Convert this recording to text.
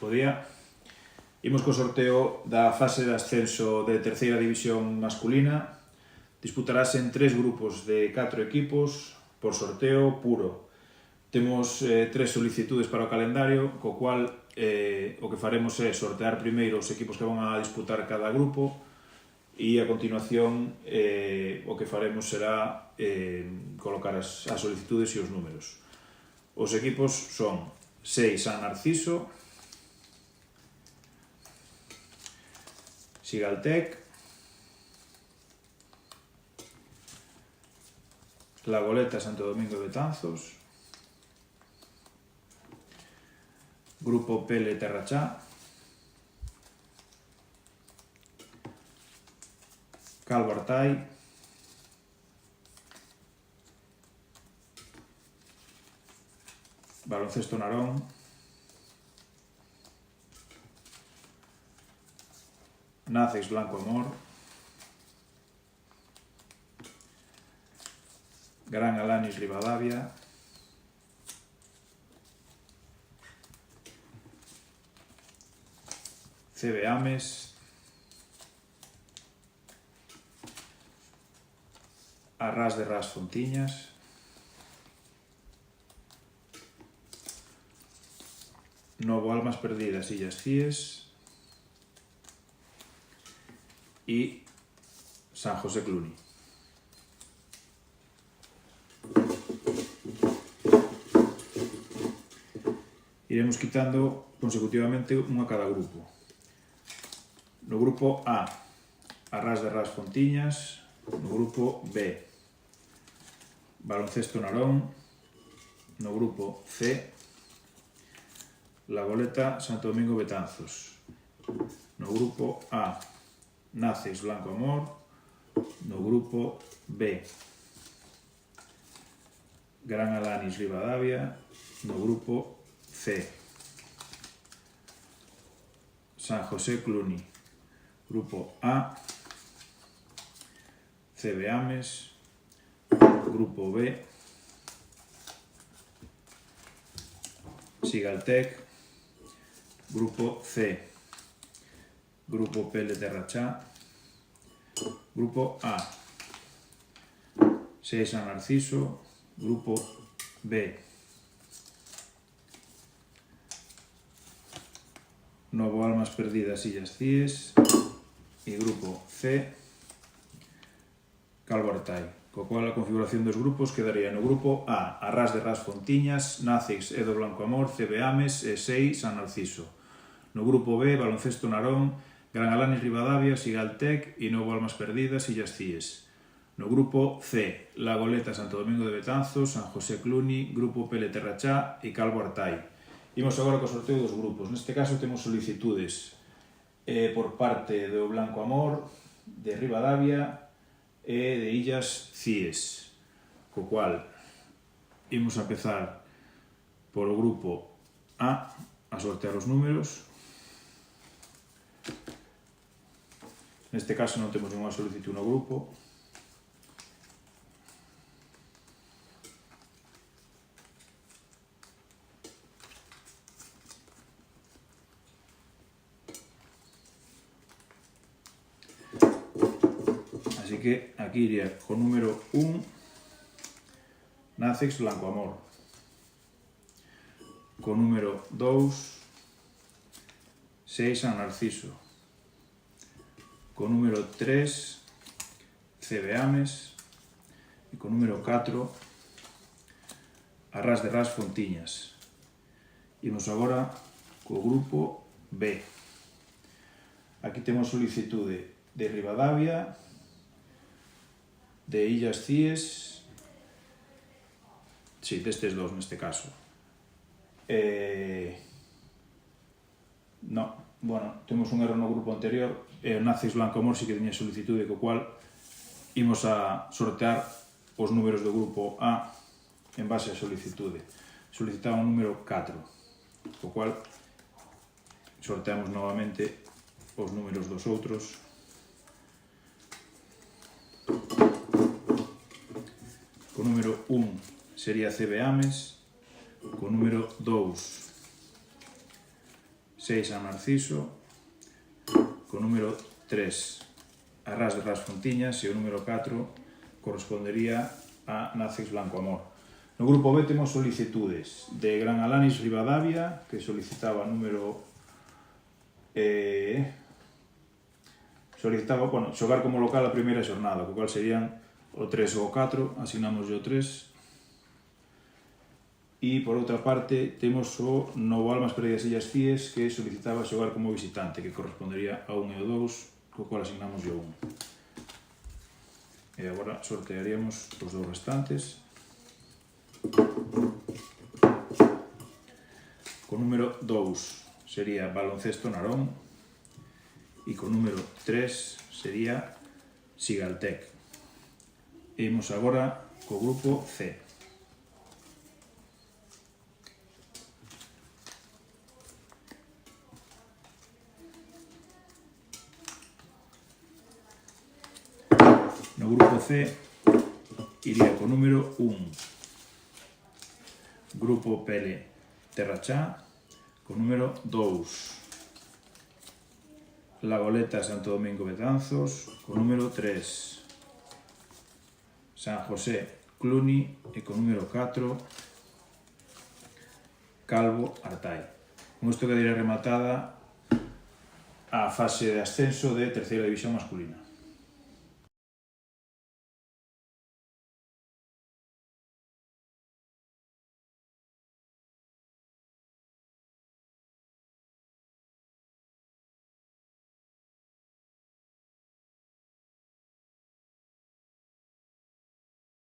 Bo día. Imos co sorteo da fase de ascenso de terceira división masculina. Disputarase en 3 grupos de 4 equipos por sorteo puro. Temos 3 solicitudes para o calendario, co cual o que faremos é sortear primeiro os equipos que van a disputar cada grupo e a continuación o que faremos será colocar as solicitudes e os números. Os equipos son 6 San Narciso, Sigaltec, La Goleta Santo Domingo de Betanzos, Grupo Pele Terrachá, Calvo Artai, Baloncesto Narón, Nacex Blanco Amor, Gran Alanis Ribadavia, CB Ames, Arras de Ras Fontiñas, Novo Almas Perdidas Illas Cíes y San José Cluny. Iremos quitando consecutivamente un a cada grupo. No grupo A, Arras de Ras Fontiñas. No grupo B, Baloncesto Narón. No grupo C, La Goleta Santo Domingo Betanzos. No grupo A, Nacex Blanco Amor. No grupo B, Gran Alanis Ribadavia. No grupo C, San José Cluny. Grupo A, CB Ames. Grupo B, Sigaltec. Grupo C, Grupo Pele Terrachá. Grupo A, 6 San Narciso. Grupo B, Novo Almas Perdidas Illas Cíes. E grupo C, Calvo Artai. Co cual a configuración dos grupos quedaría no grupo A, Arras de Ras Fontiñas, Nacex Edo Blanco Amor, CB Ames e 6 San Narciso. No grupo B, Baloncesto Narón, Gran Alanis Ribadavia, Sigaltec e Novo Almas Perdidas Illas Cíes. No grupo C, La Goleta Santo Domingo de Betanzos, San José Cluny, Grupo Pele Terrachá e Calvo Artai. Imos agora co sorteo dos grupos. Neste caso temos solicitudes por parte do Blanco Amor, de Ribadavia e de Illas Cíes. Co cual imos a empezar por o grupo A sortear os números. Neste caso non temos nenhuma solicitud no grupo. Así que aquí iría con número 1, Nacex Blanco Amor. Con número 2, 6 San Narciso. Con número 3, CB Ames. E con número 4, Arras de Ras Fontiñas. Imos agora co grupo B. Aquí temos solicitude de Ribadavia, de Illas Cíes, sí, destes dos neste caso. No, bueno, temos un erro no grupo anterior, o Nacex Blanco Amor si que tiña solicitude, co cual imos a sortear os números do grupo A en base a solicitude. Solicitaba un número 4, co cual sorteamos novamente os números dos outros. O número 1 sería CB Ames, co número 2 6 San Narciso, co número 3 a Ras de Ras Fontiñas e o número 4 correspondería a Nacex Blanco Amor. No grupo B temos solicitudes de Gran Alanis Ribadavia, que solicitaba número... xogar como local a primeira xornada, co cual serían o 3 ou o 4, asignamos o 3. E, por outra parte, temos o Novo Almas Perdidas Illas Cíes, que solicitaba xogar como visitante, que correspondería a 1 e o 2, co cual asignamos o 1. E agora sortearíamos os dous restantes. Co número 2 sería Baloncesto Narón e co número 3 sería Sigaltec. E imos agora co grupo C. No grupo C iría co número 1. Grupo Pele Terrachá, co número 2. La Goleta Santo Domingo Betanzos, co número 3. San José Cluny e co número 4. Calvo Artai. Con isto quedaría rematada a fase de ascenso de terceira división masculina.